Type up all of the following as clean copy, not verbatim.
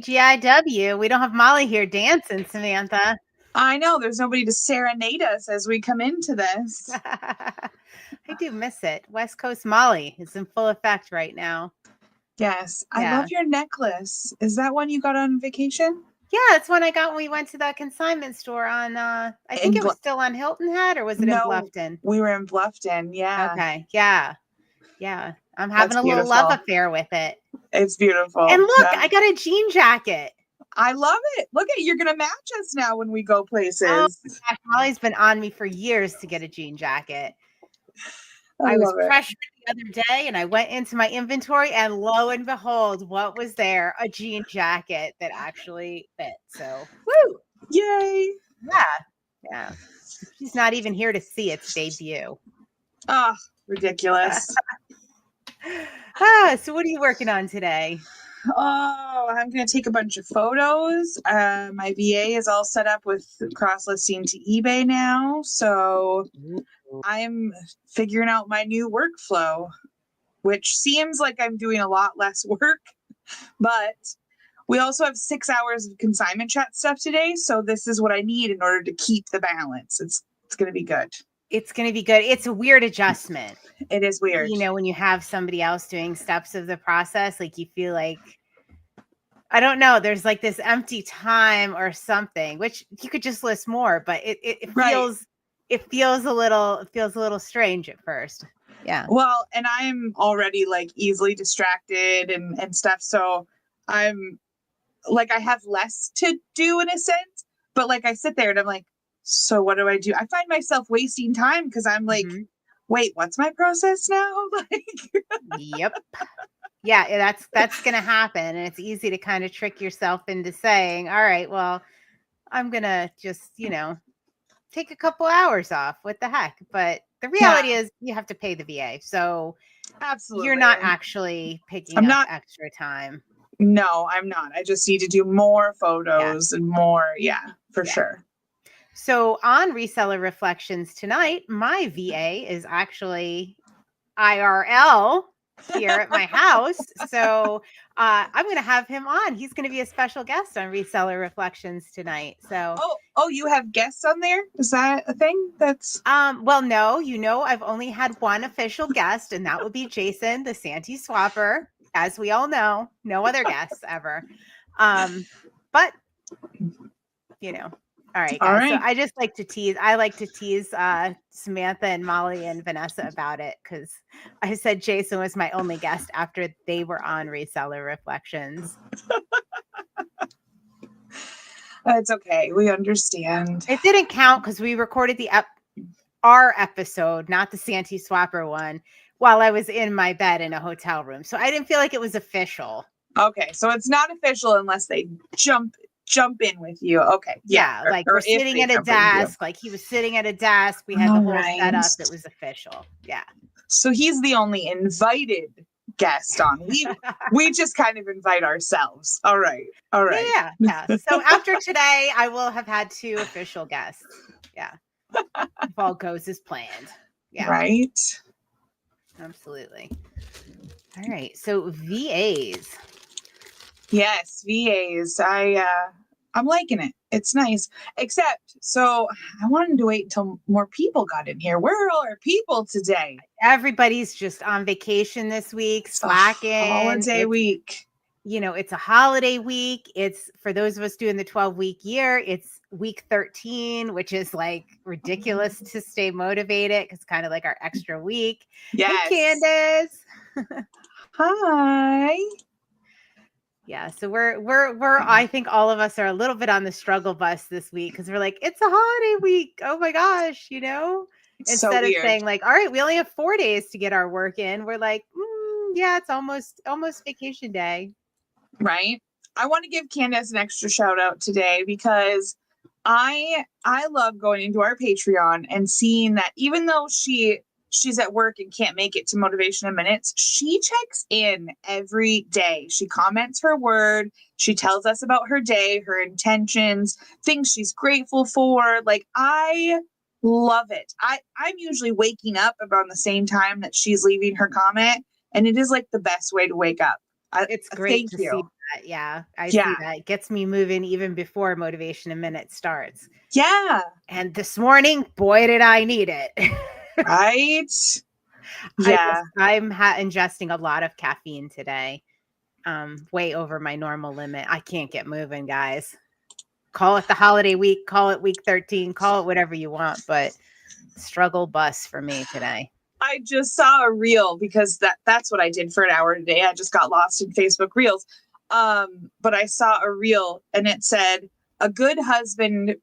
TGIW. We don't have Molly here dancing, Samantha. I know there's nobody to serenade us as we come into this. I do miss it. West Coast Molly is in full effect right now. Yes. I Yeah. love your necklace. Is that one you got on vacation? Yeah, it's one I got when we went to the consignment store on I think it was still on Hilton Head, or was it in Bluffton? We were in Bluffton. Yeah. Okay. Yeah. Yeah. I'm having That's a little love beautiful. affair with it. It's beautiful. And look, I got a jean jacket. I love it. Look at, you're gonna match us now when we go places. Oh my gosh, Molly's been on me for years to get a jean jacket. I was pressured the other day and I went into my inventory and lo and behold, what was there? A jean jacket that actually fit. So, woo! Yay! Yeah. Yeah. She's not even here to see its debut. Oh, ridiculous. So what are you working on today? Oh, I'm going to take a bunch of photos. My VA is all set up with cross-listing to eBay now. So I'm figuring out my new workflow, which seems like I'm doing a lot less work, but we also have 6 hours of consignment chat stuff today. So this is what I need in order to keep the balance. It's going to be good. It's going to be good. It's a weird adjustment. It is weird. You know, when you have somebody else doing steps of the process, like you feel like, I don't know, there's like this empty time or something, which you could just list more, but it feels a little strange at first. Yeah. Well, and I'm already like easily distracted and stuff. So I'm like, I have less to do in a sense, but like I sit there and I'm like, so what do? I find myself wasting time because I'm like, wait, what's my process now? Like, yep. Yeah, that's going to happen. And it's easy to kind of trick yourself into saying, all right, well, I'm going to just, take a couple hours off. What the heck? But the reality is you have to pay the VA. So absolutely, you're not actually picking up extra time. No, I'm not. I just need to do more photos and more. Yeah, for sure. So on Reseller Reflections tonight, my VA is actually IRL here at my house. So I'm going to have him on. He's going to be a special guest on Reseller Reflections tonight. So oh, you have guests on there? Is that a thing? That's well, no, I've only had one official guest, and that would be Jason, the Santee Swapper. As we all know, no other guests ever. But all right, guys. All right. So I just like to tease. I like to tease Samantha and Molly and Vanessa about it because I said Jason was my only guest after they were on Reseller Reflections. It's okay. We understand. It didn't count because we recorded our episode, not the Santee Swapper one, while I was in my bed in a hotel room. So I didn't feel like it was official. Okay, so it's not official unless they jump in with you. Okay. Yeah, like we're sitting at a desk. Like he was sitting at a desk. We had the whole setup that was official. Yeah. So he's the only invited guest on. We just kind of invite ourselves. All right. Yeah. So after today, I will have had 2 official guests. Yeah. If all goes as planned. Yeah. Right. Absolutely. All right. So VAs. Yes, VAs. I'm liking it. It's nice. Except, so I wanted to wait until more people got in here. Where are all our people today? Everybody's just on vacation this week, slacking. Holiday week. It's a holiday week. It's for those of us doing the 12-week year. It's week 13, which is like ridiculous to stay motivated because it's kind of like our extra week. Yes. Hey, Candace. Hi. Yeah, so we're I think all of us are a little bit on the struggle bus this week because we're like, it's a holiday week. Oh my gosh, Instead of saying like, all right, we only have 4 days to get our work in, we're like, yeah, it's almost vacation day. Right. I want to give Candace an extra shout out today because I love going into our Patreon and seeing that even though she's at work and can't make it to Motivation in Minutes, she checks in every day. She comments her word. She tells us about her day, her intentions, things she's grateful for. Like, I love it. I'm usually waking up around the same time that she's leaving her comment. And it is like the best way to wake up It's great to see that. Yeah, I see that. It gets me moving even before Motivation in Minutes starts. Yeah. And this morning, boy, did I need it. Right? Yeah. I'm ingesting a lot of caffeine today. Way over my normal limit. I can't get moving, guys. Call it the holiday week, call it week 13, call it whatever you want, but struggle bus for me today. I just saw a reel because that's what I did for an hour today. I just got lost in Facebook Reels. But I saw a reel and it said, a good husband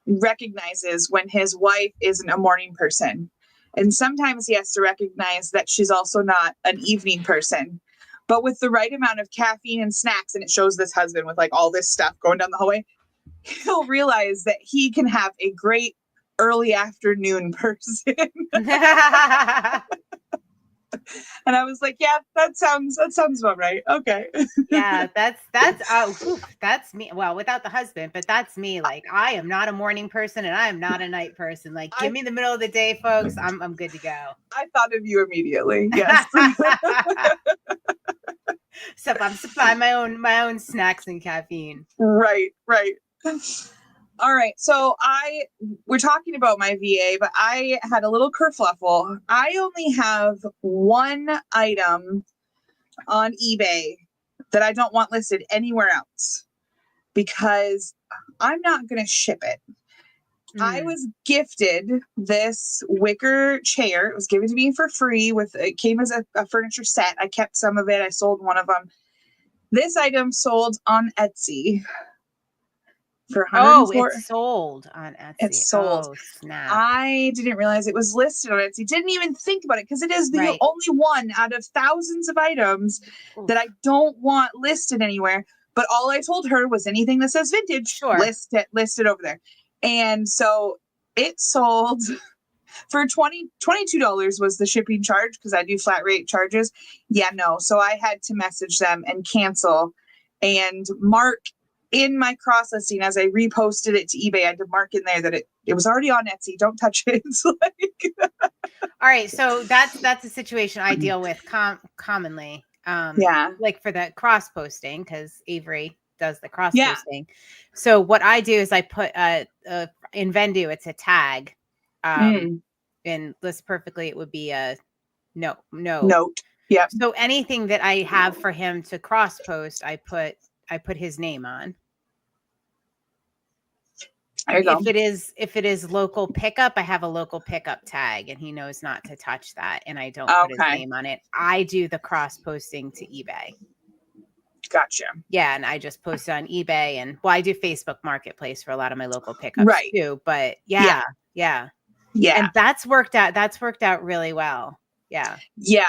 recognizes when his wife isn't a morning person. And sometimes he has to recognize that she's also not an evening person. But with the right amount of caffeine and snacks, and it shows this husband with like all this stuff going down the hallway, he'll realize that he can have a great early afternoon person. And I was like, yeah, that sounds about right. Okay. Yeah, that's me. Well, without the husband, but that's me. Like, I am not a morning person and I am not a night person. Like, give me the middle of the day, folks. I'm good to go. I thought of you immediately. Yes. So I'm supplying my own snacks and caffeine. Right. All right. So we're talking about my VA, but I had a little kerfluffle. I only have one item on eBay that I don't want listed anywhere else because I'm not going to ship it. I was gifted this wicker chair. It was given to me for free. It came as a furniture set. I kept some of it. I sold one of them. This item sold on Etsy for it's sold on Etsy. It's sold. Oh, snap. I didn't realize it was listed on Etsy. Didn't even think about it because it is the only one out of thousands of items that I don't want listed anywhere. But all I told her was anything that says vintage, list it over there. And so it sold for $22 was the shipping charge because I do flat rate charges. Yeah, no. So I had to message them and cancel and mark in my cross listing as I reposted it to eBay. I had to mark in there that it was already on Etsy. Don't touch it. It's like all right. So that's a situation I deal with commonly. Like for the cross posting, because Avery does the cross posting. So what I do is I put in Vendu, it's a tag. And list perfectly, it would be a note. Yeah. So anything that I have for him to cross post, I put his name on. There you go. If it is local pickup, I have a local pickup tag and he knows not to touch that. And I don't put his name on it. I do the cross posting to eBay. Gotcha. Yeah. And I just post it on eBay and I do Facebook Marketplace for a lot of my local pickups too. But yeah. And that's worked out really well. Yeah. Yeah.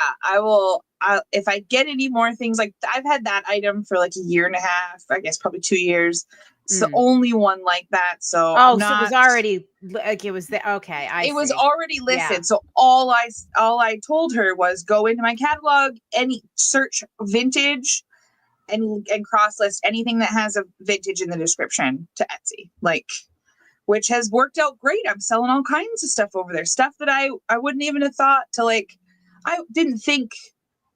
If I get any more things, like I've had that item for like a year and a half, I guess probably 2 years. It's the only one like that. So so it was already like it was it was already listed. Yeah. So all I told her was go into my catalog, search vintage and cross list anything that has a vintage in the description to Etsy. Like, which has worked out great. I'm selling all kinds of stuff over there. Stuff that I wouldn't even have thought to like, I didn't think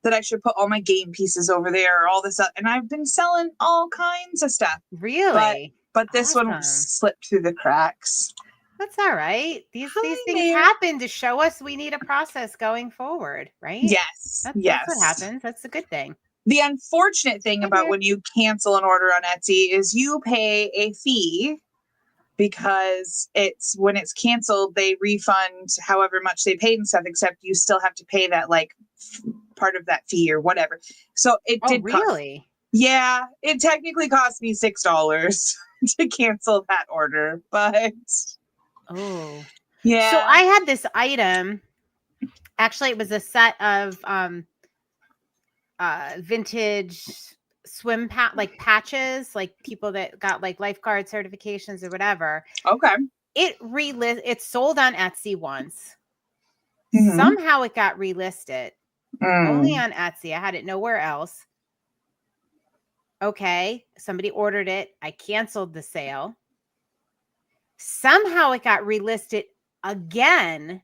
that I should put all my game pieces over there or all this stuff. And I've been selling all kinds of stuff. Really? But this one slipped through the cracks. That's all right. These things happen to show us we need a process going forward, right? Yes. That's what happens. That's a good thing. The unfortunate thing about when you cancel an order on Etsy is you pay a fee because when it's canceled, they refund however much they paid and stuff, except you still have to pay that like part of that fee or whatever. So it did really? It technically cost me $6 to cancel that order, but yeah. So I had this item. Actually, it was a set of vintage swim patches, like people that got like lifeguard certifications or whatever. Okay. It sold on Etsy once. Somehow it got relisted only on Etsy. I had it nowhere else. Okay. Somebody ordered it. I canceled the sale. Somehow it got relisted again.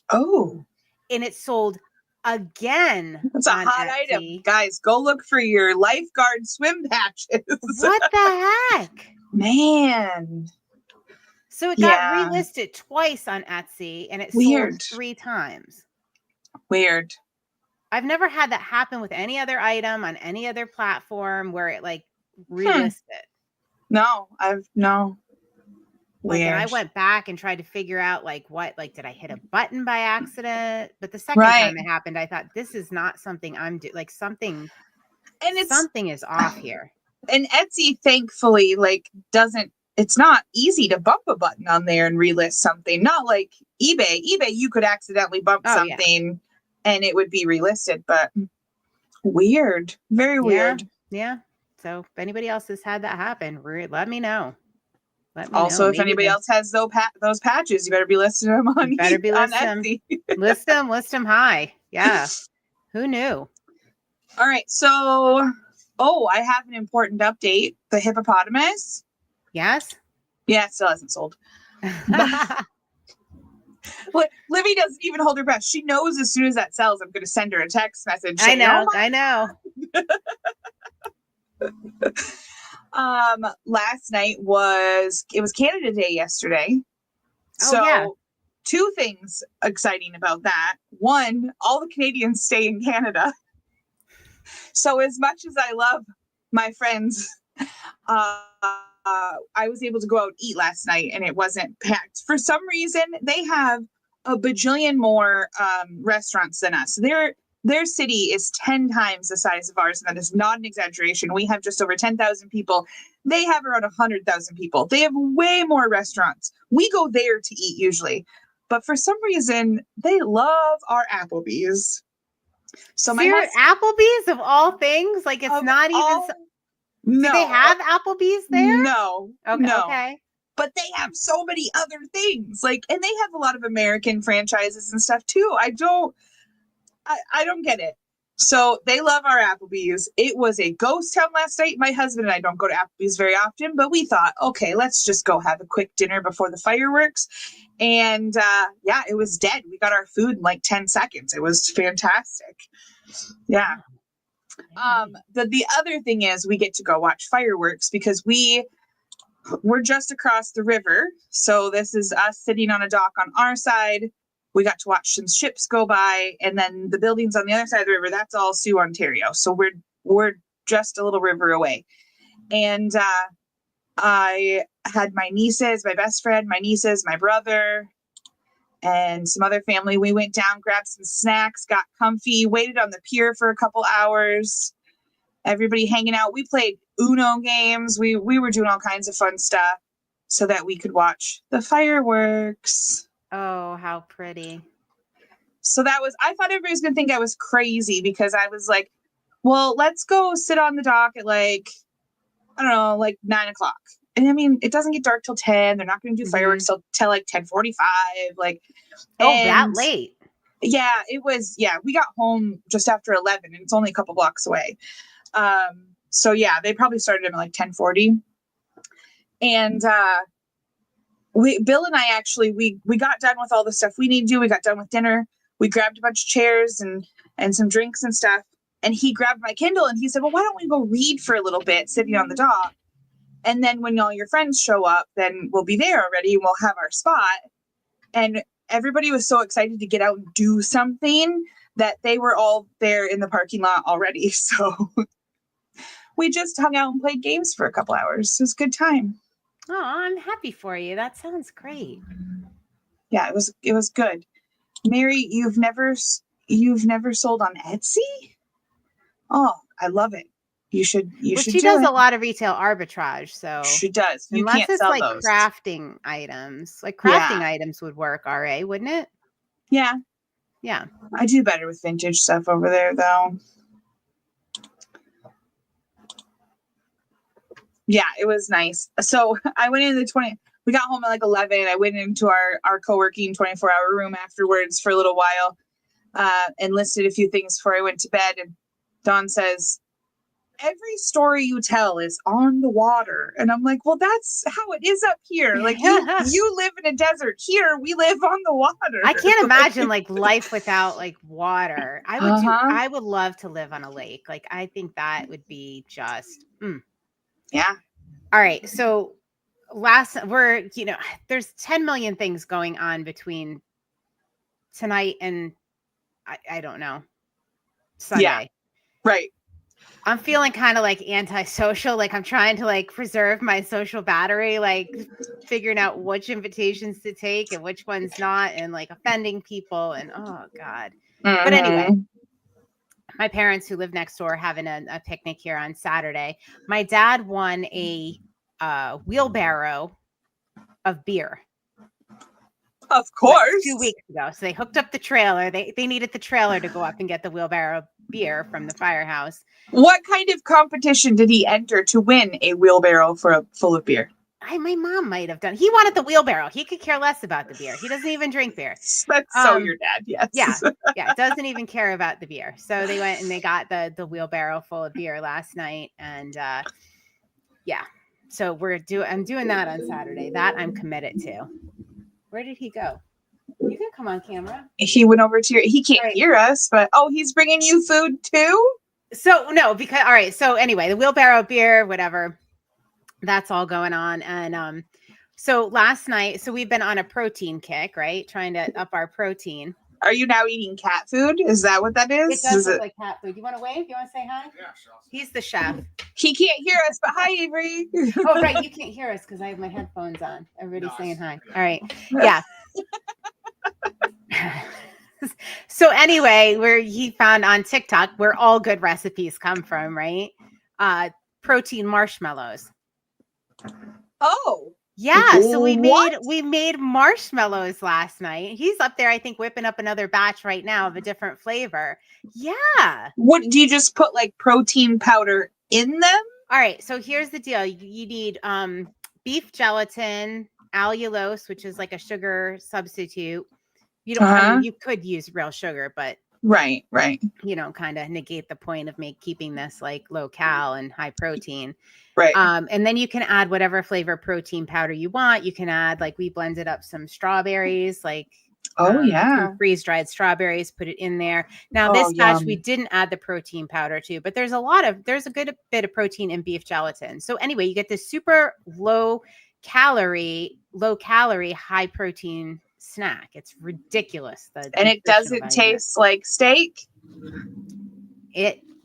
Oh. And it sold again. It's a hot Etsy. item. Guys, go look for your lifeguard swim patches. What the heck? Man. So it got relisted twice on Etsy and it sold 3 times. Weird. I've never had that happen with any other item on any other platform where it like relisted. No. Like, and I went back and tried to figure out like what, like, did I hit a button by accident? But the second time it happened, I thought this is not something I'm doing. Like something is off here. And Etsy, thankfully, like it's not easy to bump a button on there and relist something. Not like eBay. eBay, you could accidentally bump something and it would be relisted, but weird. Very weird. Yeah. So if anybody else has had that happen, let me know. Also, if anybody else has those patches, you better be listing them on Etsy. List them high. Yeah. Who knew? All right. So, I have an important update. The hippopotamus. Yes. Yeah, it still hasn't sold. Livy doesn't even hold her breath. She knows as soon as that sells, I'm going to send her a text message. I know. Last night was Canada Day yesterday. So 2 things exciting about that. One, all the Canadians stay in Canada. So as much as I love my friends, I was able to go out and eat last night and it wasn't packed. For some reason, they have a bajillion more restaurants than us. Their city is 10 times the size of ours, and that is not an exaggeration. We have just over 10,000 people. They have around 100,000 people. They have way more restaurants. We go there to eat usually. But for some reason, they love our Applebee's. So Applebee's of all things? Like it's not even... No. Do they have Applebee's there? No. Okay. No. Okay. But they have so many other things. Like, and they have a lot of American franchises and stuff too. I don't get it. So they love our Applebee's. It was a ghost town last night. My husband and I don't go to Applebee's very often, but we thought, okay, let's just go have a quick dinner before the fireworks. And it was dead. We got our food in like 10 seconds. It was fantastic. Yeah. The other thing is we get to go watch fireworks because we're just across the river. So this is us sitting on a dock on our side. We got to watch some ships go by, and then the buildings on the other side of the river, that's all Sioux, Ontario. So we're just a little river away. And I had my nieces, my best friend, my nieces, my brother, and some other family. We went down, grabbed some snacks, got comfy, waited on the pier for a couple hours. Everybody hanging out. We played Uno games. We were doing all kinds of fun stuff so that we could watch the fireworks. Oh, how pretty. So I thought everybody was going to think I was crazy because I was like, well, let's go sit on the dock at like, I don't know, like 9:00. And I mean, it doesn't get dark till 10. They're not going to do fireworks till like 10:45. Like, that late. Yeah, it was. Yeah, we got home just after 11 and it's only a couple blocks away. So yeah, they probably started at like 10:40. And, Bill and I actually, we got done with all the stuff we need to do. We got done with dinner. We grabbed a bunch of chairs and some drinks and stuff. And he grabbed my Kindle and he said, well, why don't we go read for a little bit sitting on the dock? And then when all your friends show up, then we'll be there already and we'll have our spot. And everybody was so excited to get out and do something that they were all there in the parking lot already. So we just hung out and played games for a couple hours. It was a good time. Oh, I'm happy for you. That sounds great. Yeah, it was good. Mary, you've never sold on Etsy? Oh, I love it. You should. She does a lot of retail arbitrage, so she does. Unless it's like those crafting items, like crafting items would work. RA, wouldn't it? Yeah. Yeah. I do better with vintage stuff over there, though. Yeah, it was nice. So I went into we got home at like 11. I went into our co-working 24-hour room afterwards for a little while and listed a few things before I went to bed. And Dawn says, every story you tell is on the water. And I'm like, well, that's how it is up here. Like you live in a desert. Here we live on the water. I can't imagine like life without like water. I would love to live on a lake. Like I think that would be just yeah. All right. So there's 10 million things going on between tonight and I don't know, Sunday. Yeah. Right. I'm feeling kind of like antisocial. Like I'm trying to like preserve my social battery, like figuring out which invitations to take and which ones not, and like offending people. And oh God. Mm-hmm. But anyway, my parents who live next door are having a picnic here on Saturday. My dad won a wheelbarrow of beer. Of course. Like 2 weeks ago. So they hooked up the trailer. They needed the trailer to go up and get the wheelbarrow of beer from the firehouse. What kind of competition did he enter to win a wheelbarrow full of beer? My mom might have done. He wanted the wheelbarrow. He could care less about the beer. He doesn't even drink beer. That's so your dad, yes. Yeah, doesn't even care about the beer. So they went and they got the wheelbarrow full of beer last night. And yeah. So I'm doing that on Saturday. That I'm committed to. Where did he go? You can come on camera. He went over to he can't hear us, but he's bringing you food too? So no, because all right. So anyway, the wheelbarrow beer, whatever, that's all going on. And so last night, so we've been on a protein kick, right? Trying to up our protein. Are you now eating cat food? Is that what that is? It does look like cat food. You want to wave? You want to say hi? Yeah, sure. He's the chef. He can't hear us, but hi, Avery. Oh, right. You can't hear us because I have my headphones on. Everybody's saying hi. All right. Yeah. So anyway, he found on TikTok where all good recipes come from, right? Protein marshmallows. Oh. Yeah, so we made marshmallows last night. He's up there, I think, whipping up another batch right now of a different flavor. Yeah. What do you just put like protein powder in them? All right, so here's the deal. You need beef gelatin, allulose, which is like a sugar substitute. You don't I mean, you could use real sugar, but right. Kind of negate the point of keeping this like low cal and high protein. Right. And then you can add whatever flavor protein powder you want. You can add, like, we blended up some strawberries, like freeze dried strawberries, put it in there. Now this batch we didn't add the protein powder to, but there's a good bit of protein in beef gelatin. So anyway, you get this super low calorie, high protein snack. It's ridiculous. And it doesn't taste like steak.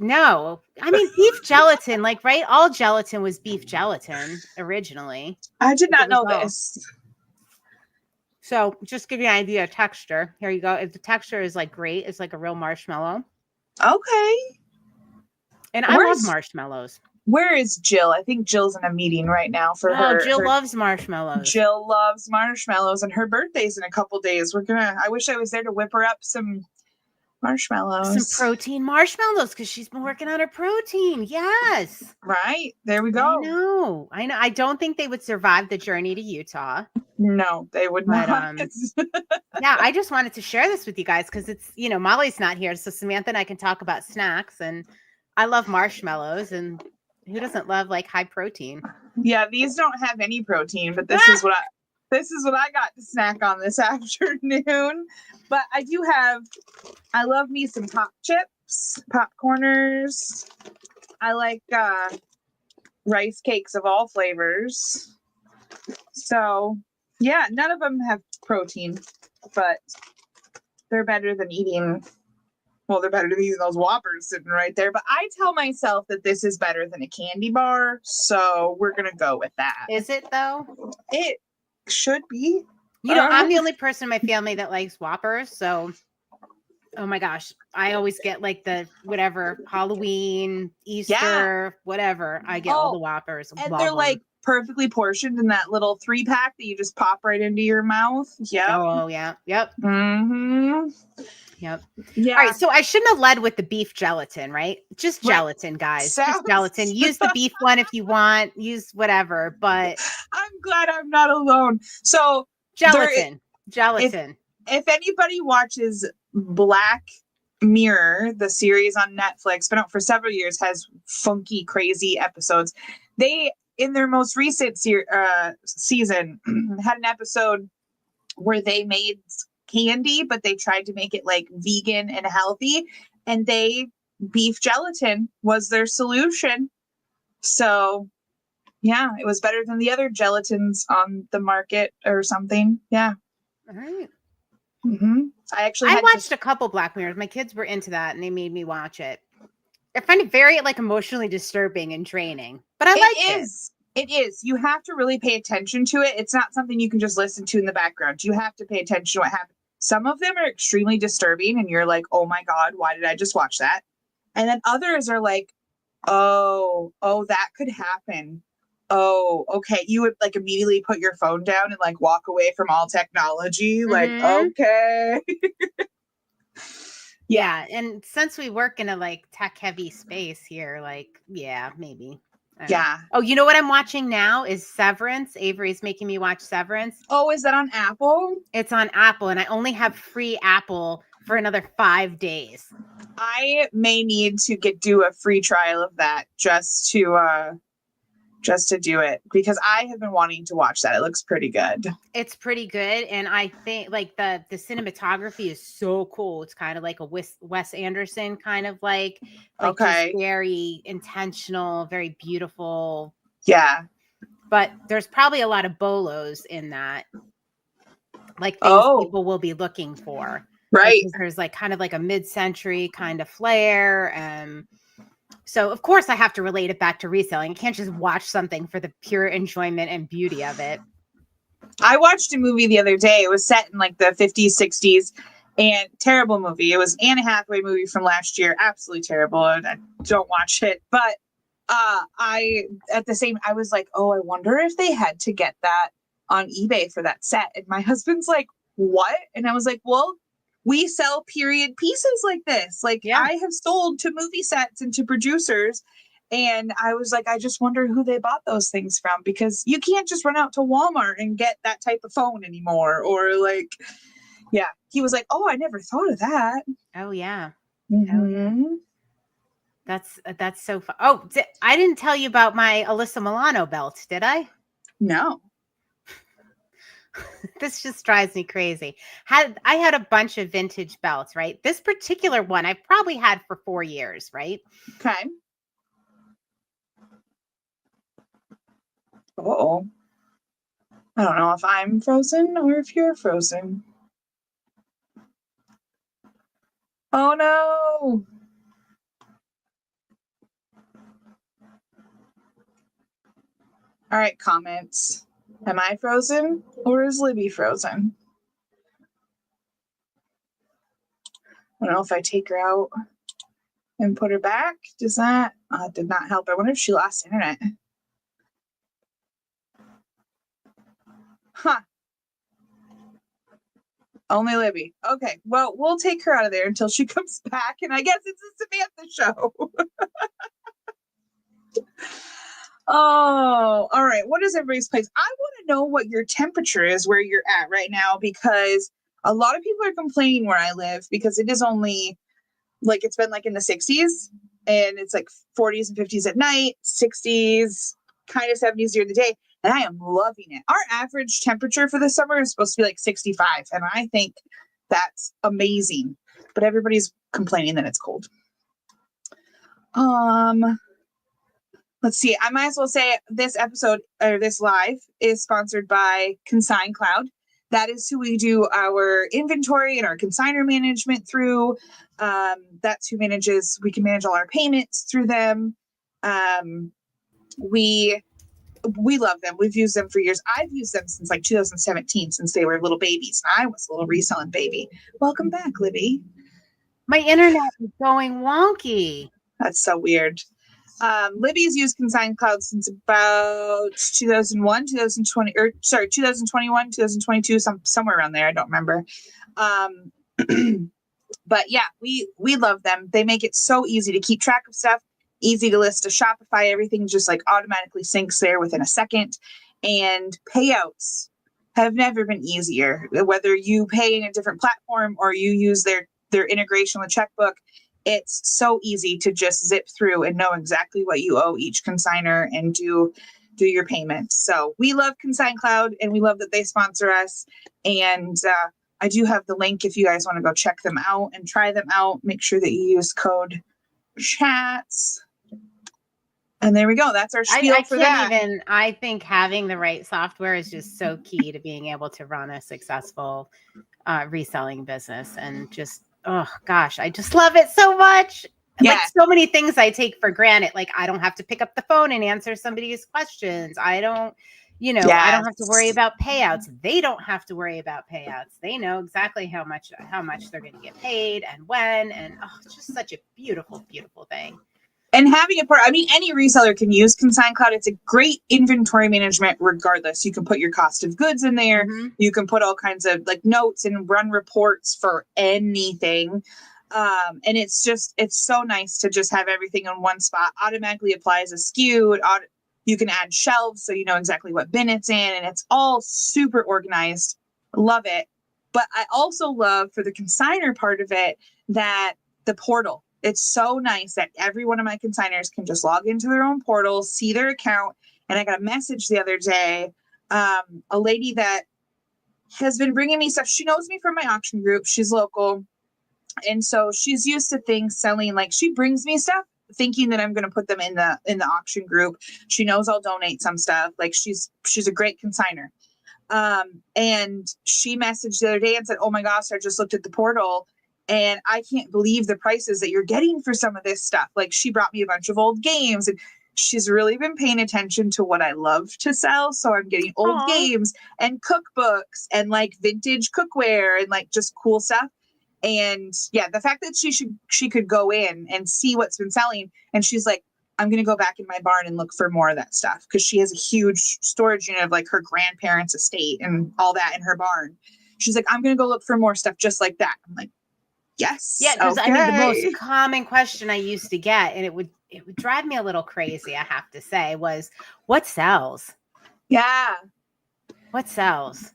No, I mean beef gelatin, like, right? All gelatin was beef gelatin originally. I did not know this. So just give you an idea of texture. Here you go. If the texture is like great, it's like a real marshmallow. Okay. And I love marshmallows. Where is Jill? I think Jill's in a meeting right now for her. Jill loves marshmallows. Jill loves marshmallows, and her birthday's in a couple days. I wish I was there to whip her up some marshmallows. Some protein marshmallows, because she's been working on her protein. Yes. Right. There we go. I know. I don't think they would survive the journey to Utah. No, they would not. Yeah, I just wanted to share this with you guys because it's, Molly's not here. So Samantha and I can talk about snacks, and I love marshmallows, and who doesn't love like high protein? Yeah, these don't have any protein, but this is what I got to snack on this afternoon. But I love me some pop chips, popcorners. I like rice cakes of all flavors. So yeah, none of them have protein, but they're better than eating those Whoppers sitting right there. But I tell myself that this is better than a candy bar, so we're going to go with that. Is it, though? It should be. I'm the only person in my family that likes Whoppers, so, oh my gosh, I always get like the whatever, Halloween, Easter, whatever. I get all the Whoppers. And they're like perfectly portioned in that little 3-pack that you just pop right into your mouth. Yeah. Oh, yeah. Yep. Mm-hmm. Yep. Yeah. All right. So I shouldn't have led with the beef gelatin, right? Just gelatin, guys. Just gelatin. Use the beef one if you want. Use whatever. But I'm glad I'm not alone. So gelatin. If anybody watches Black Mirror, the series on Netflix, been out for several years, has funky, crazy episodes. They, in their most recent season, had an episode where they made candy, but they tried to make it like vegan and healthy, and beef gelatin was their solution. So yeah, it was better than the other gelatins on the market or something. Yeah. All right. Mm-hmm. I watched a couple Black Mirrors. My kids were into that and they made me watch it. I find it very like emotionally disturbing and draining, but I like it. It is. You have to really pay attention to it. It's not something you can just listen to in the background. You have to pay attention to what happened. Some of them are extremely disturbing and you're like, oh my God, why did I just watch that? And then others are like, oh, that could happen. Oh, okay. You would like immediately put your phone down and like walk away from all technology. Mm-hmm. Like, okay. Yeah. And since we work in a like tech heavy space here, like, yeah, maybe. Yeah. Oh, you know what I'm watching now is Severance. Avery's making me watch Severance. Oh, is that on Apple? It's on Apple, and I only have free Apple for another 5 days. I may need to do a free trial of that just to do it, because I have been wanting to watch that. It looks pretty good. It's pretty good, and I think like the cinematography is so cool. It's kind of like a Wes Anderson kind of like okay, just very intentional, very beautiful. Yeah, but there's probably a lot of bolos in that, like things people will be looking for. Right. Like, there's like kind of like a mid-century kind of flair. So of course I have to relate it back to reselling. I can't just watch something for the pure enjoyment and beauty of it. I watched a movie the other day. It was set in like the 50s, 60s, and terrible movie. It was Anne Hathaway movie from last year. Absolutely terrible. I don't watch it. But I was like, oh, I wonder if they had to get that on eBay for that set. And my husband's like, what? And I was like, well, we sell period pieces like this. Like, yeah. I have sold to movie sets and to producers. And I was like, I just wonder who they bought those things from, because you can't just run out to Walmart and get that type of phone anymore. Or like, yeah. He was like, oh, I never thought of that. Oh, yeah. Mm-hmm. Oh, yeah. That's so fun. Oh, I didn't tell you about my Alyssa Milano belt, did I? No. This just drives me crazy. I had a bunch of vintage belts, right? This particular one I've probably had for 4 years, right? Okay. Uh-oh. I don't know if I'm frozen or if you're frozen. Oh no. All right, comments. Am I frozen or is Libby frozen? I don't know if I take her out and put her back. Does that did not help. I wonder if she lost internet. Huh. Only Libby. Okay. Well, we'll take her out of there until she comes back. And I guess it's a Samantha show. Oh, all right. What is everybody's place? I want to know what your temperature is where you're at right now, because a lot of people are complaining where I live, because it is only like, it's been like in the 60s and it's like 40s and 50s at night, 60s, kind of 70s during the day. And I am loving it. Our average temperature for the summer is supposed to be like 65. And I think that's amazing. But everybody's complaining that it's cold. Let's see. I might as well say this episode or this live is sponsored by Consign Cloud. That is who we do our inventory and our consignor management through. That's who we can manage all our payments through them. We love them. We've used them for years. I've used them since like 2017, since they were little babies. I was a little reselling baby. Welcome back, Libby. My internet is going wonky. That's so weird. Libby's used Consign Cloud since about 2001, 2020, or sorry, 2021, 2022, somewhere around there. I don't remember. But yeah, we love them. They make it so easy to keep track of stuff, easy to list to Shopify. Everything just like automatically syncs there within a second. And payouts have never been easier. Whether you pay in a different platform or you use their their integration with Checkbook. It's so easy to just zip through and know exactly what you owe each consignor and do your payments. So we love Consign Cloud, and we love that they sponsor us. And I do have the link if you guys want to go check them out and try them out. Make sure that you use code CHATS. And there we go. That's our spiel for that. I think having the right software is just so key to being able to run a successful reselling business. And just, oh gosh, I just love it so much. Like so many things I take for granted. Like I don't have to pick up the phone and answer somebody's questions. I don't have to worry about payouts. They don't have to worry about payouts. They know exactly how much they're going to get paid and when. And it's just such a beautiful, beautiful thing. And having any reseller can use Consign Cloud. It's a great inventory management regardless. You can put your cost of goods in there. Mm-hmm. You can put all kinds of like notes and run reports for anything. And it's so nice to just have everything in one spot. Automatically applies a SKU. You can add shelves so you know exactly what bin it's in, and it's all super organized. Love it. But I also love, for the consignor part of it, that the portal. It's so nice that every one of my consignors can just log into their own portal, see their account. And I got a message the other day, a lady that has been bringing me stuff. She knows me from my auction group. She's local. And so she's used to things selling. Like she brings me stuff thinking that I'm going to put them in the auction group. She knows I'll donate some stuff. Like she's a great consignor. And she messaged the other day and said, "Oh my gosh, I just looked at the portal and I can't believe the prices that you're getting for some of this stuff." Like she brought me a bunch of old games, and she's really been paying attention to what I love to sell. So I'm getting old games and cookbooks and like vintage cookware and like just cool stuff. And yeah, the fact that she could go in and see what's been selling, and she's like, "I'm going to go back in my barn and look for more of that stuff." Cause she has a huge storage unit of like her grandparents' estate and all that in her barn. She's like, "I'm going to go look for more stuff just like that." I'm like, yes. Yeah. Cause the most common question I used to get, and it would drive me a little crazy, I have to say, was what sells? Yeah. What sells?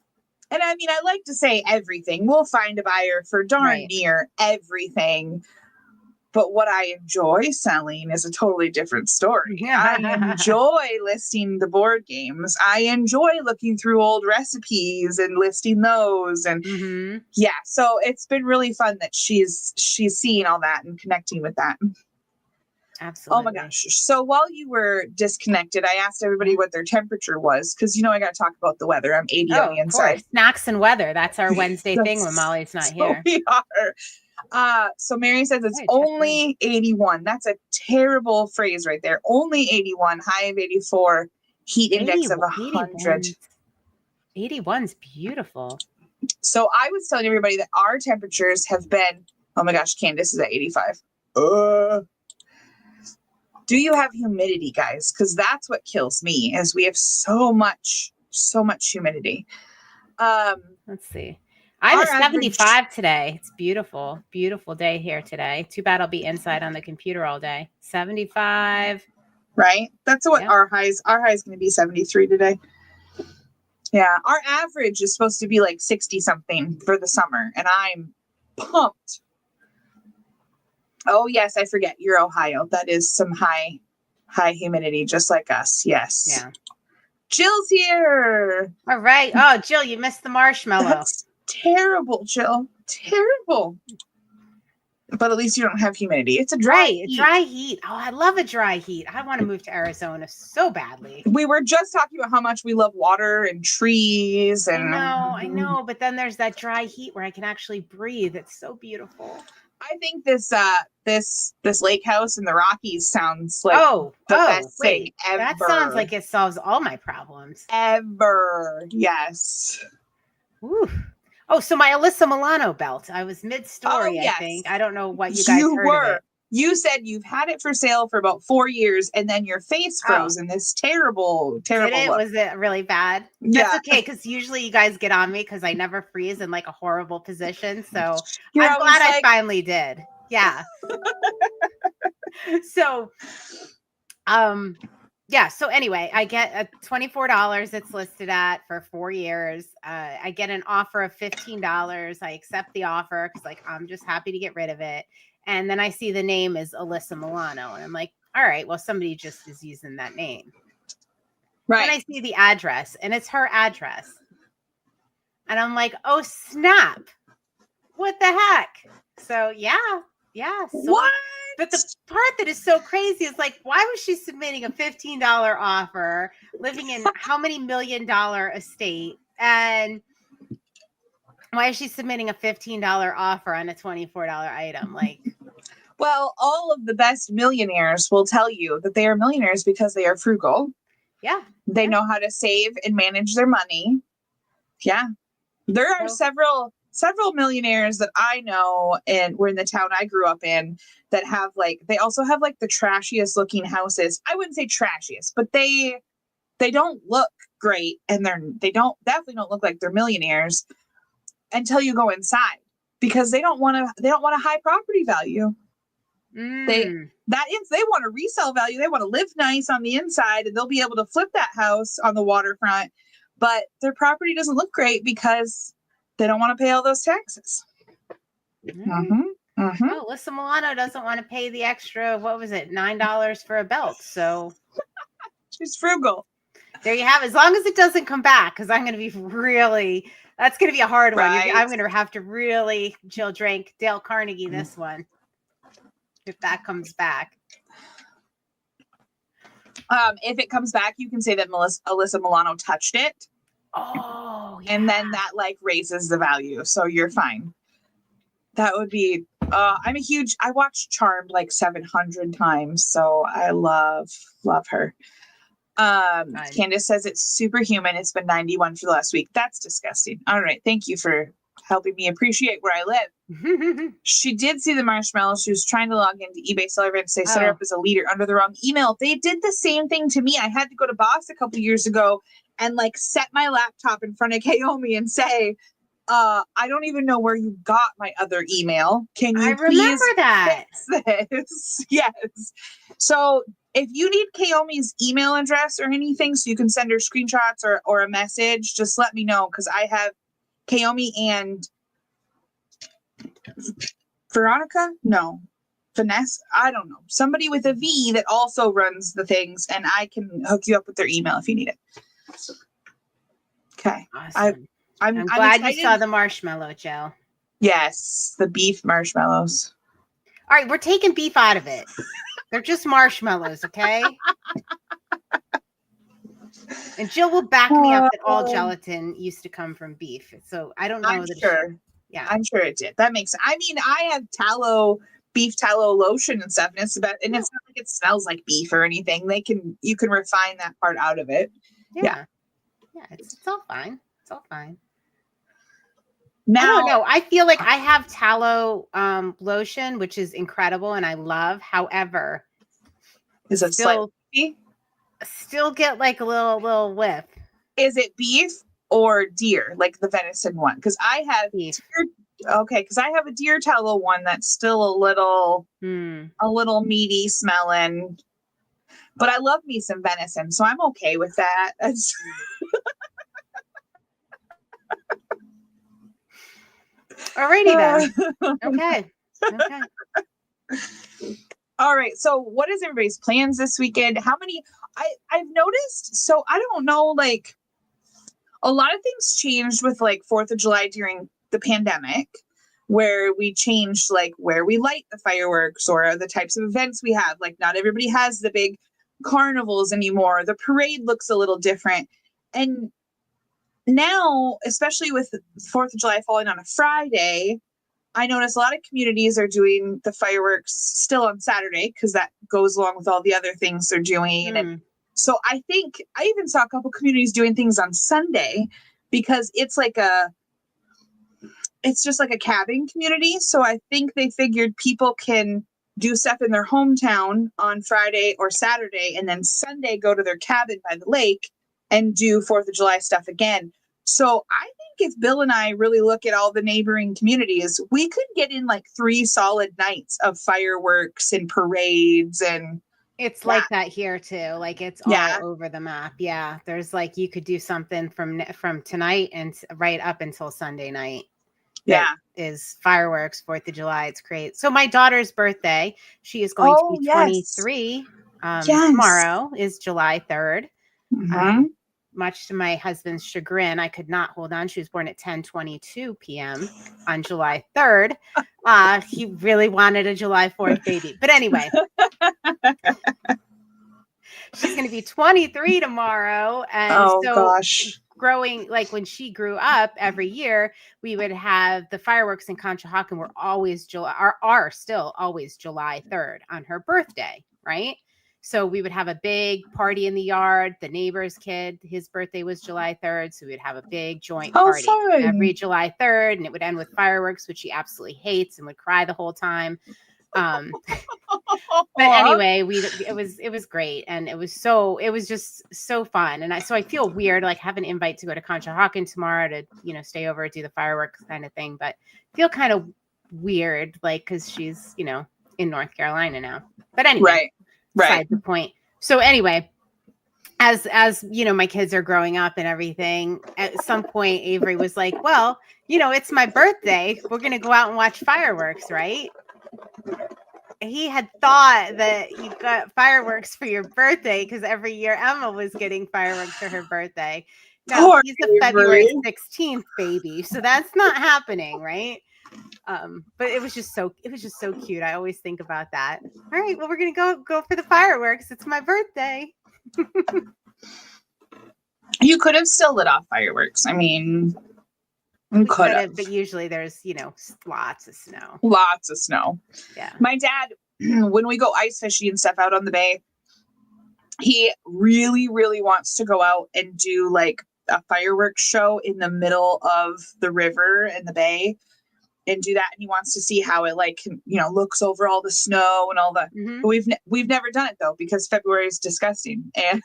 And I like to say everything. We'll find a buyer for darn near everything. But what I enjoy selling is a totally different story. I enjoy listing the board games. I enjoy looking through old recipes and listing those. And so it's been really fun that she's seeing all that and connecting with that. Absolutely. Oh my gosh. So while you were disconnected, I asked everybody what their temperature was, because I got to talk about the weather. I'm 80 on the inside. Course. Snacks and weather. That's our Wednesday thing when Molly's not here. We are. So Mary says it's only 81. That's a terrible phrase right there. Only 81, high of 84, heat index of 100. 81's beautiful. So I was telling everybody that our temperatures have been, oh my gosh, Candace is at 85. Do you have humidity, guys? Because that's what kills me, is we have so much humidity. Let's see. I have a 75 today. It's beautiful. Beautiful day here today. Too bad I'll be inside on the computer all day. 75. Right? That's what our high is going to be 73 today. Yeah. Our average is supposed to be like 60 something for the summer, and I'm pumped. Oh yes, I forget. You're Ohio. That is some high humidity, just like us. Yes. Yeah. Jill's here. All right. Oh, Jill, you missed the marshmallow. That's terrible, Jill. Terrible. But at least you don't have humidity. It's a dry heat. Dry heat. Oh, I love a dry heat. I want to move to Arizona so badly. We were just talking about how much we love water and trees. And I know. But then there's that dry heat where I can actually breathe. It's so beautiful. I think this lake house in the Rockies sounds like the best thing ever. That sounds like it solves all my problems. Ever. Yes. Ooh. Oh, so my Alyssa Milano belt. I was mid-story, yes. I think. I don't know what you guys heard of it. You said you've had it for sale for about 4 years, and then your face froze in this terrible look. Was it really bad? That's okay, because usually you guys get on me because I never freeze in like a horrible position. So I'm glad I finally did. Yeah. So, Yeah. So anyway, I get a $24 it's listed at for 4 years. I get an offer of $15. I accept the offer because like I'm just happy to get rid of it. And then I see the name is Alyssa Milano. And I'm like, all right, well, somebody just is using that name. Right. Then I see the address and it's her address. And I'm like, oh snap. What the heck? So yeah. So, what? But the part that is so crazy is like, why was she submitting a $15 offer, living in how many $1 million estate? And why is she submitting a $15 offer on a $24 item? Like, well, all of the best millionaires will tell you that they are millionaires because they are frugal. Yeah. They know how to save and manage their money. Yeah. There are several millionaires that I know, and we're in the town I grew up in, that have like, they also have like the trashiest looking houses. I wouldn't say trashiest, but they don't look great, and they definitely don't look like they're millionaires until you go inside, because they don't want a high property value. They want a resale value. They want to live nice on the inside, and they'll be able to flip that house on the waterfront, but their property doesn't look great because they don't want to pay all those taxes. Oh, Alyssa Milano doesn't want to pay the extra, what was it, $9 for a belt. So she's frugal. There you have it. As long as it doesn't come back, because I'm going to be that's going to be a hard one. I'm going to have to really Jill drink Dale Carnegie this one, if that comes back. If it comes back, you can say that Alyssa Milano touched it. Oh, yeah. And then that like raises the value. So you're fine. That would be, I watched Charmed like 700 times. So I love her. Candace says it's superhuman. It's been 91 for the last week. That's disgusting. All right. Thank you for helping me appreciate where I live. She did see the marshmallow. She was trying to log into eBay Seller Events. They set her up as a leader under the wrong email. They did the same thing to me. I had to go to Boss a couple years ago and like set my laptop in front of Kaomi and say, I don't even know where you got my other email. Can you please fix this? Yes. So if you need Kaomi's email address or anything so you can send her screenshots or a message, just let me know, because I have Kaomi and Vanessa, I don't know. Somebody with a V that also runs the things, and I can hook you up with their email if you need it. Okay. Awesome. I'm glad you saw the marshmallow, Joe. Yes, the beef marshmallows. All right, we're taking beef out of it. They're just marshmallows, okay? And Jill will back me up that all gelatin used to come from beef. So I don't know. I'm sure it did. That makes sense. I mean, I have beef tallow lotion and stuff, and it's not like it smells like beef or anything. You can refine that part out of it. Yeah, it's all fine. It's all fine. Now, I don't know. I feel like I have tallow lotion, which is incredible and I love. However, is it still get like a little whiff. Is it beef or deer, like the venison one? Because I have beef. Because I have a deer tallow one that's still a little meaty smelling. But I love me some venison, so I'm okay with that. Alrighty then. Okay. All right. So what is everybody's plans this weekend? How many I've noticed, so I don't know, like a lot of things changed with like 4th of July during the pandemic, where we changed like where we light the fireworks or the types of events we have. Like not everybody has the big carnivals anymore. The parade looks a little different. And now, especially with 4th of July falling on a Friday, I notice a lot of communities are doing the fireworks still on Saturday because that goes along with all the other things they're doing. And so I think I even saw a couple communities doing things on Sunday because it's just like a cabin community. So I think they figured people can do stuff in their hometown on Friday or Saturday, and then Sunday go to their cabin by the lake and do 4th of July stuff again. So I think if Bill and I really look at all the neighboring communities, we could get in like 3 solid nights of fireworks and parades and It's like that here too. Like it's all over the map. Yeah. There's like, you could do something from tonight and right up until Sunday night. That is fireworks, 4th of July. It's great. So my daughter's birthday, she is going to be 23. Tomorrow is July 3rd. Much to my husband's chagrin, I could not hold on. She was born at 10:22 p.m. on July 3rd. He really wanted a July 4th baby. But anyway, she's going to be 23 tomorrow. And growing, like when she grew up, every year we would have the fireworks in Conshohocken were always are still always July 3rd on her birthday, right? So we would have a big party in the yard. The neighbor's kid, his birthday was July 3rd. So we would have a big joint party every July 3rd. And it would end with fireworks, which she absolutely hates and would cry the whole time. But anyway, it was great. And it was just so fun. And I feel weird, like have an invite to go to Conshohocken tomorrow to, stay over, do the fireworks kind of thing, but feel kind of weird, like, cause she's, in North Carolina now, but anyway, beside the point. So anyway, as my kids are growing up and everything, at some point, Avery was like, well, it's my birthday. We're going to go out and watch fireworks, right? He had thought that you got fireworks for your birthday because every year Emma was getting fireworks for her birthday. No, he's a February 16th baby, so that's not happening, right? But it was just so cute. I always think about that. All right, well, we're gonna go for the fireworks. It's my birthday. You could have still lit off fireworks. I mean, you could have, but usually there's lots of snow. Lots of snow. Yeah. My dad, when we go ice fishing and stuff out on the bay, he really, really wants to go out and do like a fireworks show in the middle of the river and the bay and do that. And he wants to see how it looks over all the snow and all that. Mm-hmm. But we've never done it though, because February is disgusting and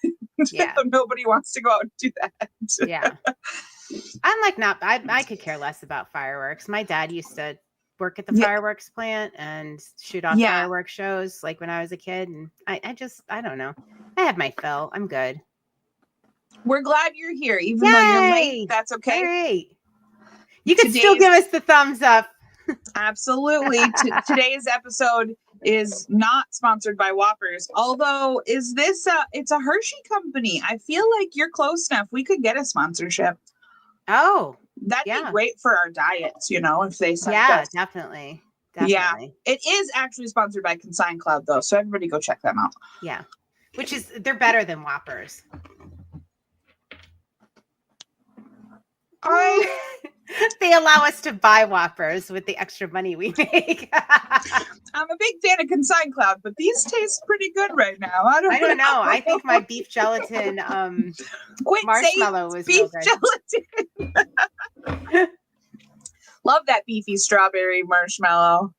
nobody wants to go out and do that. Yeah. I'm like, I could care less about fireworks. My dad used to work at the fireworks plant and shoot off fireworks shows like when I was a kid. And I don't know. I have my fill. I'm good. We're glad you're here, even though you're late. That's okay. All right. You can still give us the thumbs up. Absolutely. Today's episode is not sponsored by Whoppers. Although, it's a Hershey company. I feel like you're close enough. We could get a sponsorship. Oh, that'd be great for our diets, if they sent us. Definitely. Yeah, it is actually sponsored by Consign Cloud though, so everybody go check them out. Yeah, they're better than Whoppers. They allow us to buy Whoppers with the extra money we make. I'm a big fan of Consign Cloud, but these taste pretty good right now. I don't know. I think my beef gelatin marshmallow was beef gelatin. Love that beefy strawberry marshmallow.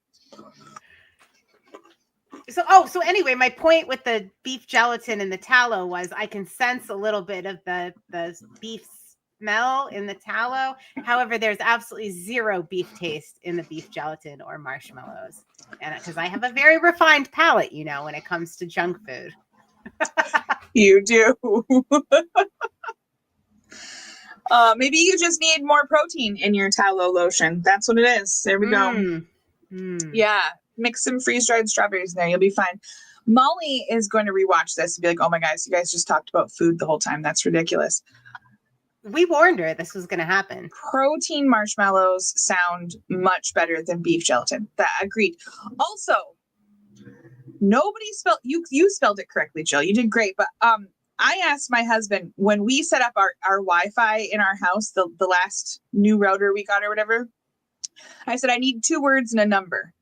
So anyway, my point with the beef gelatin and the tallow was I can sense a little bit of the beef smell in the tallow. However, there's absolutely zero beef taste in the beef gelatin or marshmallows. And because I have a very refined palate, when it comes to junk food. You do. Maybe you just need more protein in your tallow lotion. That's what it is. There we go. Yeah. Mix some freeze-dried strawberries in there. You'll be fine. Molly is going to rewatch this and be like, oh my gosh, you guys just talked about food the whole time. That's ridiculous. We warned her this was going to happen. Protein marshmallows sound much better than beef gelatin. That agreed. Also, nobody spelled you spelled it correctly, Jill. You did great. But I asked my husband when we set up our Wi-Fi in our house, the last new router we got or whatever. I said I need 2 words and a number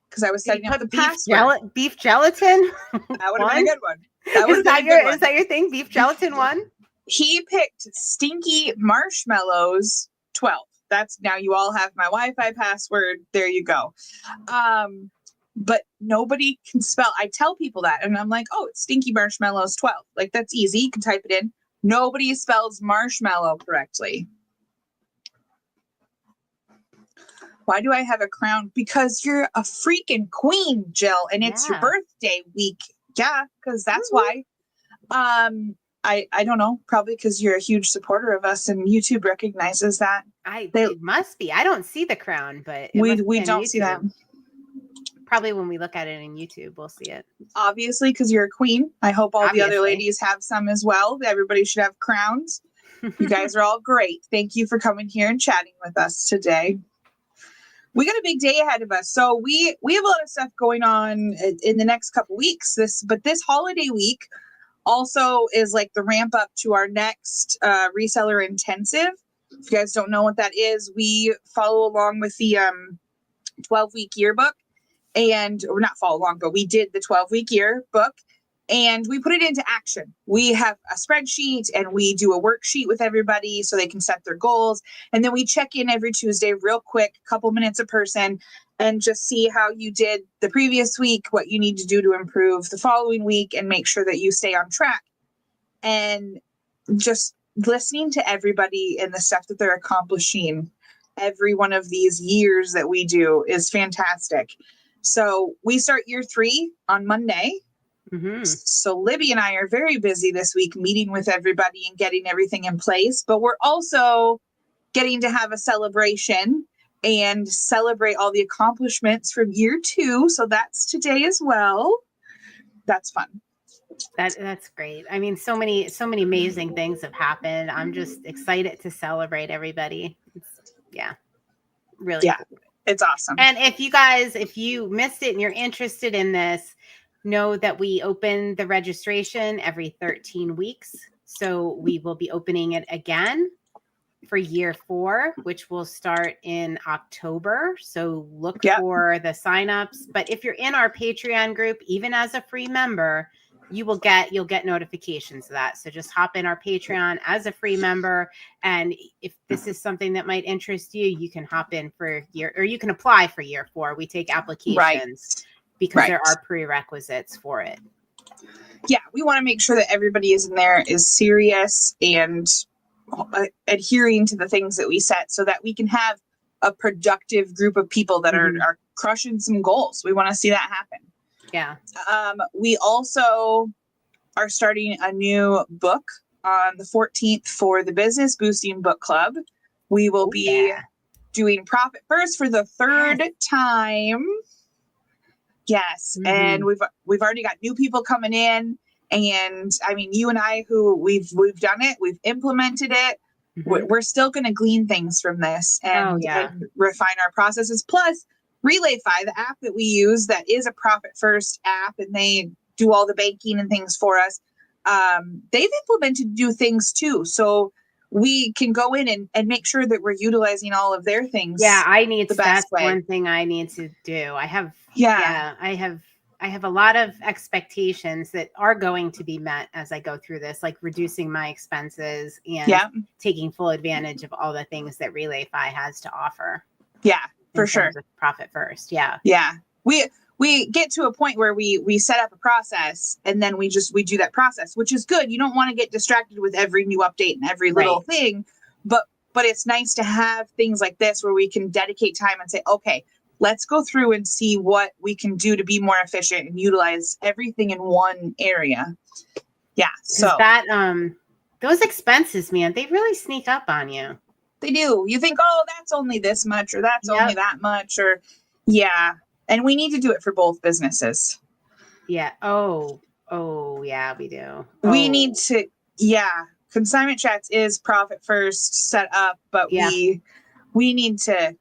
because I was setting up the password. Beef gelatin. That would have been a good one. Is that your thing? Beef gelatin 1? He picked Stinky Marshmallows 12. That's now you all have my Wi-Fi password. There you go. But nobody can spell. I tell people that and I'm like, oh, it's Stinky Marshmallows 12. Like that's easy. You can type it in. Nobody spells marshmallow correctly. Why do I have a crown? Because you're a freaking queen, Jill, and it's your birthday week Yeah, because that's why. I don't know, probably because you're a huge supporter of us and YouTube recognizes that. It must be. I don't see the crown, but we don't see that. Probably when we look at it in YouTube, we'll see it. Obviously, because you're a queen. I hope all the other ladies have some as well. Everybody should have crowns. You guys are all great. Thank you for coming here and chatting with us today. We got a big day ahead of us. So we have a lot of stuff going on in the next couple weeks. But this holiday week also is like the ramp up to our next reseller intensive. If you guys don't know what that is, we follow along with the 12-week yearbook. And or not follow along, but we did the 12-week yearbook and we put it into action. We have a spreadsheet and we do a worksheet with everybody so they can set their goals. And then we check in every Tuesday real quick, a couple minutes a person, and just see how you did the previous week, what you need to do to improve the following week and make sure that you stay on track. And just listening to everybody and the stuff that they're accomplishing every one of these years that we do is fantastic. So we start year 3 on Monday. Mm-hmm. So Libby and I are very busy this week meeting with everybody and getting everything in place. But we're also getting to have a celebration and celebrate all the accomplishments from year 2. So that's today as well. That's fun. That's great. I mean, so many amazing things have happened. I'm just excited to celebrate everybody. Really cool. It's awesome. And if you missed it and you're interested in this, know that we open the registration every 13 weeks. So we will be opening it again for year 4, which will start in October. So look for the signups. But if you're in our Patreon group, even as a free member, you'll get notifications of that. So just hop in our Patreon as a free member. And if this is something that might interest you, you can hop in for you can apply for year 4. We take applications because there are prerequisites for it. Yeah. We want to make sure that everybody is in there is serious and adhering to the things that we set so that we can have a productive group of people that are crushing some goals. We want to see that happen. Yeah. We also are starting a new book on the 14th for the Business Boosting Book Club. We will be doing Profit First for the 3rd time. Yes. Mm-hmm. And we've already got new people coming in. And I mean, you and I, who we've done it, we've implemented it. Mm-hmm. We're still going to glean things from this and refine our processes. Plus, RelayFi, the app that we use that is a Profit First app and they do all the banking and things for us. They've implemented new things too. So we can go in and make sure that we're utilizing all of their things. Yeah, that's one thing I need to do. I have a lot of expectations that are going to be met as I go through this, like reducing my expenses and taking full advantage of all the things that RelayFi has to offer. Yeah. For sure. Profit First. Yeah. Yeah. We get to a point where we set up a process and then we do that process, which is good. You don't want to get distracted with every new update and every little thing, but it's nice to have things like this where we can dedicate time and say, okay, let's go through and see what we can do to be more efficient and utilize everything in one area. Yeah. So that, those expenses, man, they really sneak up on you. They do. You think, oh, that's only this much or that's only that much or and we need to do it for both businesses. Yeah. Oh, yeah, we do. We need to, Consignment Chats is Profit First set up, but we need to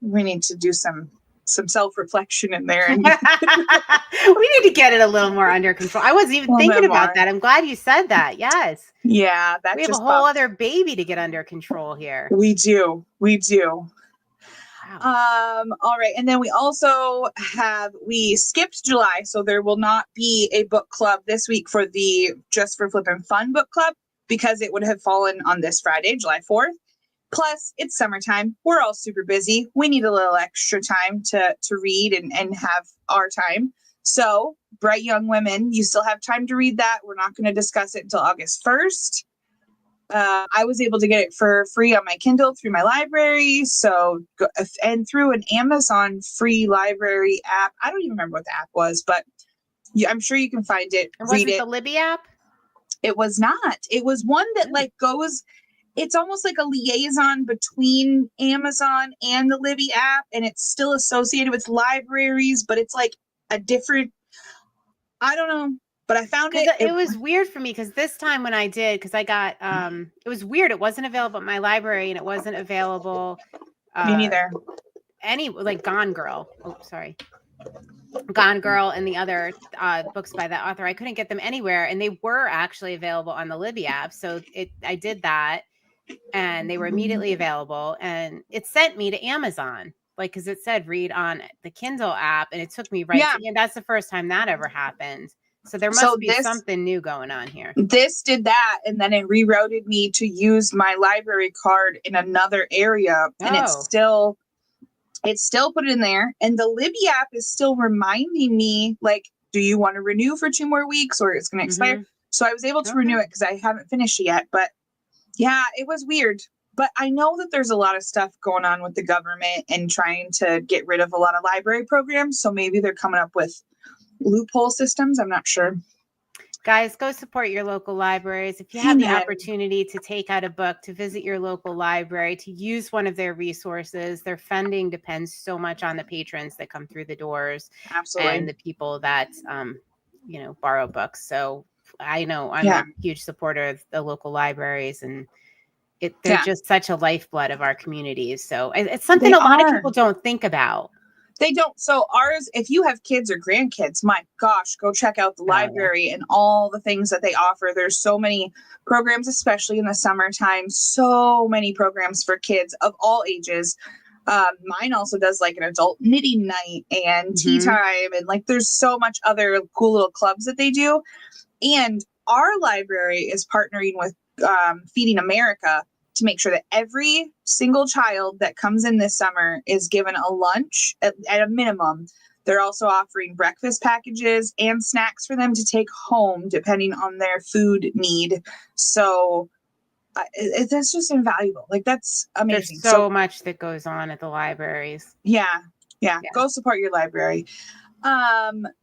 do some self-reflection in there. And we need to get it a little more under control. I wasn't even thinking about that. I'm glad you said that. Yes. Yeah. We have a whole other baby to get under control here. We do. Wow. All right. And then we also we skipped July. So there will not be a book club this week for the Just for Flippin' Fun book club because it would have fallen on this Friday, July 4th. Plus, it's summertime. We're all super busy. We need a little extra time to read and have our time. So, Bright Young Women, you still have time to read that. We're not going to discuss it until August 1st. I was able to get it for free on my Kindle through my library. And through an Amazon free library app. I don't even remember what the app was, but Yeah, I'm sure you can find it. And was it the Libby app? It was not. It was one that like goes, it's almost like a liaison between Amazon and the Libby app, and it's still associated with libraries, but it's like a different, I don't know, but I found it. It was weird for me because this time when I did, because I got, it was weird. It wasn't available at my library, and it wasn't available. Me neither. Like Gone Girl. Oh, sorry. Gone Girl and the other books by that author. I couldn't get them anywhere, and they were actually available on the Libby app. So I did that, and they were immediately available, and it sent me to Amazon, like, because it said read on the Kindle app, and it took me right to, and that's the first time that ever happened. So there must be something new going on here. This did that, and then it rerouted me to use my library card in another area, and it's still put it in there. And the Libby app is still reminding me, like, do you want to renew for 2 more weeks or it's going to expire? So I was able to renew it because I haven't finished it yet. But yeah, it was weird. But I know that there's a lot of stuff going on with the government and trying to get rid of a lot of library programs. So maybe they're coming up with loophole systems. I'm not sure. Guys, go support your local libraries. If you have the opportunity to take out a book, to visit your local library, to use one of their resources, their funding depends so much on the patrons that come through the doors. Absolutely. And the people that, borrow books. So I know I'm a huge supporter of the local libraries, and they're just such a lifeblood of our communities. So it's something a lot of people don't think about. They don't. So ours, if you have kids or grandkids, my gosh, go check out the library and all the things that they offer. There's so many programs, especially in the summertime, so many programs for kids of all ages. Mine also does like an adult knitting night and tea time. And like, there's so much other cool little clubs that they do. And our library is partnering with Feeding America to make sure that every single child that comes in this summer is given a lunch at a minimum. They're also offering breakfast packages and snacks for them to take home, depending on their food need. So that's just invaluable. Like, that's amazing. There's so much that goes on at the libraries. Yeah. Go support your library.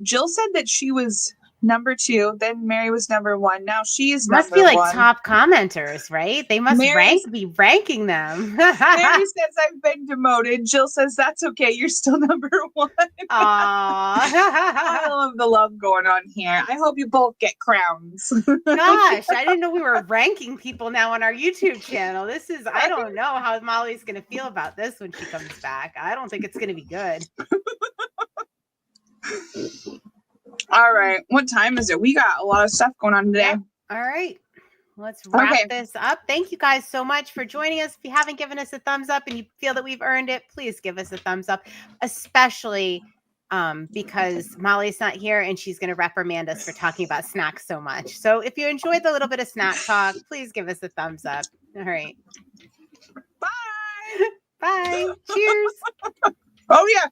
Jill said that she was number 2, then Mary was number 1. Now she is must number be like 1. Top commenters, right? They must be ranking them. Mary says I've been demoted. Jill says that's okay. You're still number 1. I love the love going on here. I hope you both get crowns. Gosh, I didn't know we were ranking people now on our YouTube channel. I don't know how Molly's going to feel about this when she comes back. I don't think it's going to be good. All right. What time is it? We got a lot of stuff going on today. Yep. All right. Let's wrap this up. Thank you guys so much for joining us. If you haven't given us a thumbs up and you feel that we've earned it, please give us a thumbs up, especially because Molly's not here and she's going to reprimand us for talking about snacks so much. So if you enjoyed the little bit of snack talk, please give us a thumbs up. All right. Bye. Bye. Cheers. Oh, yeah.